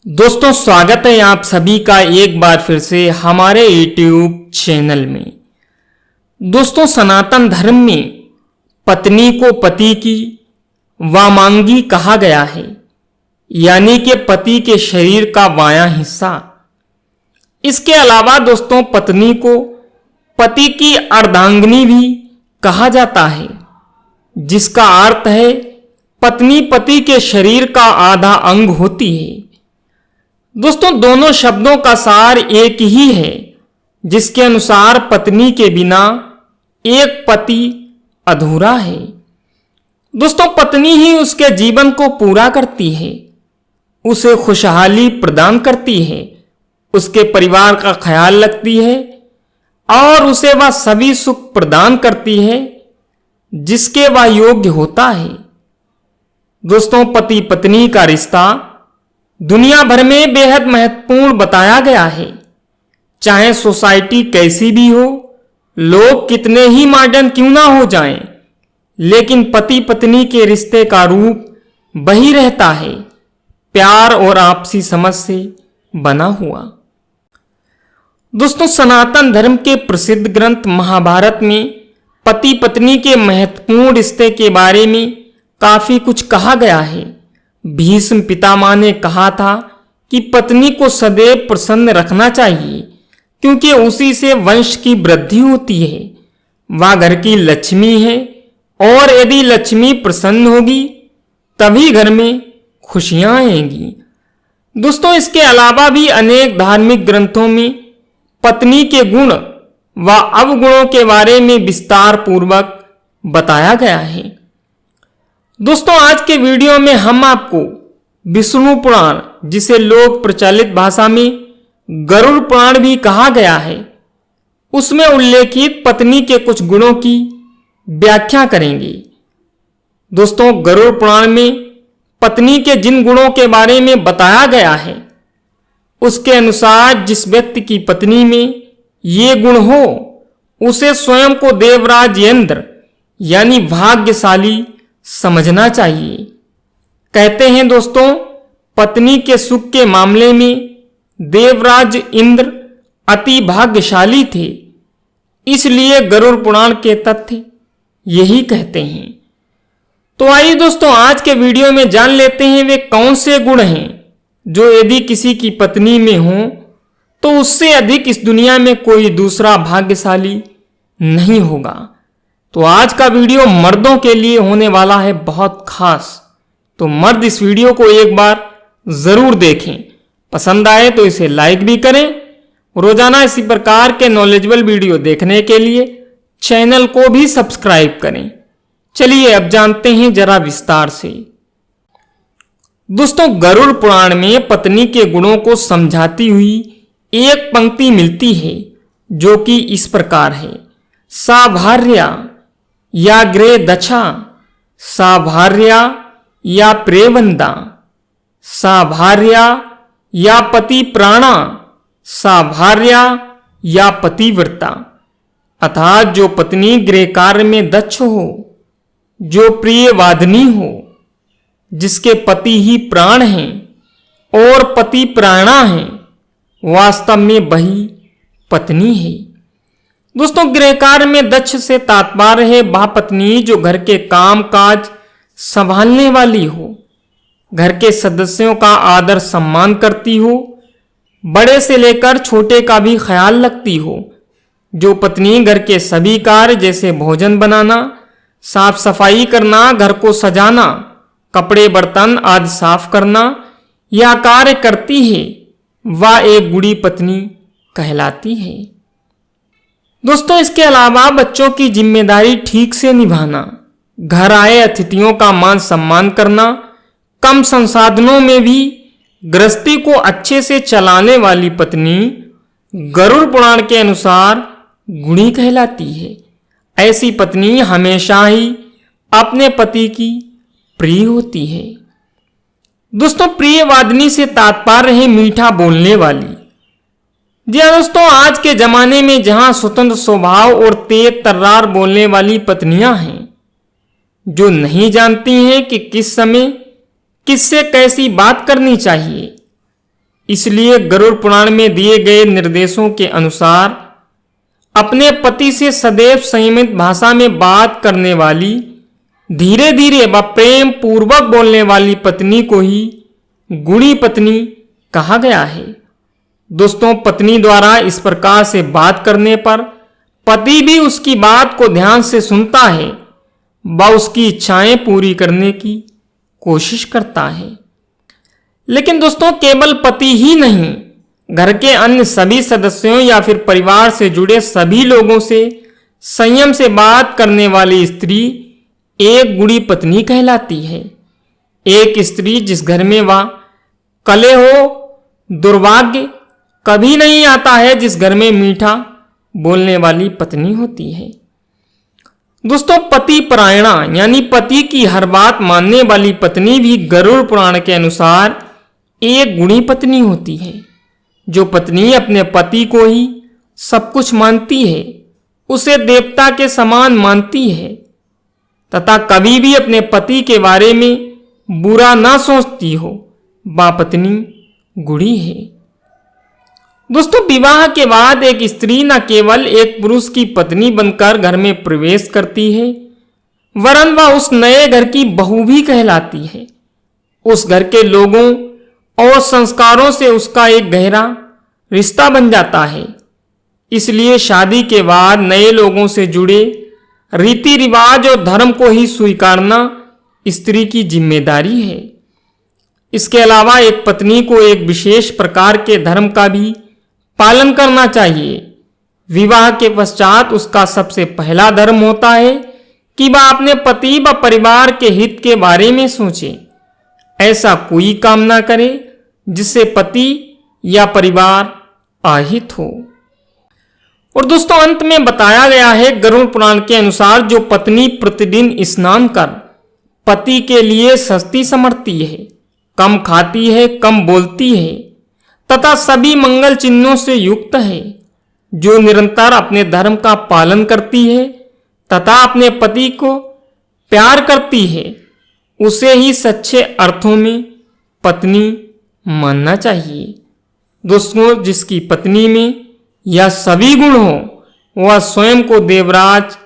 दोस्तों स्वागत है आप सभी का एक बार फिर से हमारे YouTube चैनल में। दोस्तों सनातन धर्म में पत्नी को पति की वामांगी कहा गया है, यानी कि पति के शरीर का बायां हिस्सा। इसके अलावा दोस्तों पत्नी को पति की अर्धांगिनी भी कहा जाता है, जिसका अर्थ है पत्नी पति के शरीर का आधा अंग होती है। दोस्तों दोनों शब्दों का सार एक ही है, जिसके अनुसार पत्नी के बिना एक पति अधूरा है। दोस्तों पत्नी ही उसके जीवन को पूरा करती है, उसे खुशहाली प्रदान करती है, उसके परिवार का ख्याल रखती है और उसे वह सभी सुख प्रदान करती है जिसके वह योग्य होता है। दोस्तों पति पत्नी का रिश्ता दुनिया भर में बेहद महत्वपूर्ण बताया गया है। चाहे सोसाइटी कैसी भी हो, लोग कितने ही मॉडर्न क्यों ना हो जाएं, लेकिन पति पत्नी के रिश्ते का रूप वही रहता है, प्यार और आपसी समझ से बना हुआ। दोस्तों सनातन धर्म के प्रसिद्ध ग्रंथ महाभारत में पति पत्नी के महत्वपूर्ण रिश्ते के बारे में काफी कुछ कहा गया है। भीष्म पितामह ने कहा था कि पत्नी को सदैव प्रसन्न रखना चाहिए, क्योंकि उसी से वंश की वृद्धि होती है। वह घर की लक्ष्मी है और यदि लक्ष्मी प्रसन्न होगी तभी घर में खुशियां आएंगी। दोस्तों इसके अलावा भी अनेक धार्मिक ग्रंथों में पत्नी के गुण व अवगुणों के बारे में विस्तार पूर्वक बताया गया है। दोस्तों आज के वीडियो में हम आपको विष्णु पुराण, जिसे लोक प्रचलित भाषा में गरुड़ पुराण भी कहा गया है, उसमें उल्लेखित पत्नी के कुछ गुणों की व्याख्या करेंगे। दोस्तों गरुड़ पुराण में पत्नी के जिन गुणों के बारे में बताया गया है, उसके अनुसार जिस व्यक्ति की पत्नी में ये गुण हो, उसे स्वयं को देवराज इंद्र यानी भाग्यशाली समझना चाहिए। कहते हैं दोस्तों पत्नी के सुख के मामले में देवराज इंद्र अति भाग्यशाली थे, इसलिए गरुड़ पुराण के तथ्य यही कहते हैं। तो आइए दोस्तों आज के वीडियो में जान लेते हैं वे कौन से गुण हैं जो यदि किसी की पत्नी में हो तो उससे अधिक इस दुनिया में कोई दूसरा भाग्यशाली नहीं होगा। तो आज का वीडियो मर्दों के लिए होने वाला है बहुत खास, तो मर्द इस वीडियो को एक बार जरूर देखें। पसंद आए तो इसे लाइक भी करें। रोजाना इसी प्रकार के नॉलेजेबल वीडियो देखने के लिए चैनल को भी सब्सक्राइब करें। चलिए अब जानते हैं जरा विस्तार से। दोस्तों गरुड़ पुराण में पत्नी के गुणों को समझाती हुई एक पंक्ति मिलती है जो कि इस प्रकार है। सा भार्या या ग्रे दक्षा, सा भार्या या प्रेवंदा, सा भार्या या पति प्राणा, सा भार्या या पतिव्रता। अर्थात जो पत्नी गृह कार्य में दक्ष हो, जो प्रिय वादनी हो, जिसके पति ही प्राण हैं और पति प्राणा हैं, वास्तव में वही पत्नी है। दोस्तों गृह कार्य में दक्ष से तात्पर्य है वह पत्नी जो घर के काम काज संभालने वाली हो, घर के सदस्यों का आदर सम्मान करती हो, बड़े से लेकर छोटे का भी ख्याल रखती हो। जो पत्नी घर के सभी कार्य जैसे भोजन बनाना, साफ सफाई करना, घर को सजाना, कपड़े बर्तन आदि साफ करना या कार्य करती है, वह एक गुड़ी पत्नी कहलाती है। दोस्तों इसके अलावा बच्चों की जिम्मेदारी ठीक से निभाना, घर आए अतिथियों का मान सम्मान करना, कम संसाधनों में भी गृहस्थी को अच्छे से चलाने वाली पत्नी गरुड़ पुराण के अनुसार गुणी कहलाती है। ऐसी पत्नी हमेशा ही अपने पति की प्रिय होती है। दोस्तों प्रिय वादनी से तात्पर्य है मीठा बोलने वाली। जी हाँ दोस्तों आज के जमाने में जहां स्वतंत्र स्वभाव और तेज तर्रार बोलने वाली पत्नियां हैं, जो नहीं जानती हैं कि किस समय किससे कैसी बात करनी चाहिए, इसलिए गरुड़ पुराण में दिए गए निर्देशों के अनुसार अपने पति से सदैव संयमित भाषा में बात करने वाली, धीरे धीरे व प्रेम पूर्वक बोलने वाली पत्नी को ही गुणी पत्नी कहा गया है। दोस्तों, पत्नी द्वारा इस प्रकार से बात करने पर पति भी उसकी बात को ध्यान से सुनता है व उसकी इच्छाएं पूरी करने की कोशिश करता है। लेकिन दोस्तों, केवल पति ही नहीं, घर के अन्य सभी सदस्यों या फिर परिवार से जुड़े सभी लोगों से संयम से बात करने वाली स्त्री एक गुणी पत्नी कहलाती है। एक स्त्री जिस घर में वह कलह हो, दुर्भाग्य कभी नहीं आता है, जिस घर में मीठा बोलने वाली पत्नी होती है। दोस्तों, पति परायणा यानी पति की हर बात मानने वाली पत्नी भी गरुड़ पुराण के अनुसार एक गुणी पत्नी होती है। जो पत्नी अपने पति को ही सब कुछ मानती है, उसे देवता के समान मानती है तथा कभी भी अपने पति के बारे में बुरा ना सोचती हो, वह पत्नी गुणी है। दोस्तों, विवाह के बाद एक स्त्री न केवल एक पुरुष की पत्नी बनकर घर में प्रवेश करती है, वरन वह उस नए घर की बहू भी कहलाती है। उस घर के लोगों और संस्कारों से उसका एक गहरा रिश्ता बन जाता है। इसलिए शादी के बाद नए लोगों से जुड़े रीति रिवाज और धर्म को ही स्वीकारना स्त्री की जिम्मेदारी है। इसके अलावा एक पत्नी को एक विशेष प्रकार के धर्म का भी पालन करना चाहिए। विवाह के पश्चात उसका सबसे पहला धर्म होता है कि वह अपने पति व परिवार के हित के बारे में सोचे। ऐसा कोई काम ना करे जिससे पति या परिवार आहित हो। और दोस्तों, अंत में बताया गया है गरुड़ पुराण के अनुसार जो पत्नी प्रतिदिन स्नान कर पति के लिए सस्ती समर्थती है, कम खाती है, कम बोलती है तथा सभी मंगल चिन्हों से युक्त है, जो निरंतर अपने धर्म का पालन करती है तथा अपने पति को प्यार करती है, उसे ही सच्चे अर्थों में पत्नी मानना चाहिए। दोस्तों, जिसकी पत्नी में यह सभी गुण हो, वह स्वयं को देवराज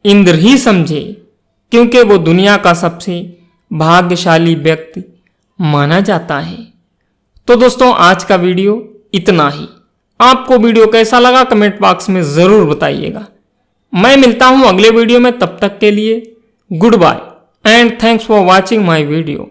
इंद्र ही समझे, क्योंकि वो दुनिया का सबसे भाग्यशाली व्यक्ति माना जाता है। तो दोस्तों, आज का वीडियो इतना ही। आपको वीडियो कैसा लगा कमेंट बॉक्स में जरूर बताइएगा। मैं मिलता हूं अगले वीडियो में, तब तक के लिए good bye and thanks for watching my video.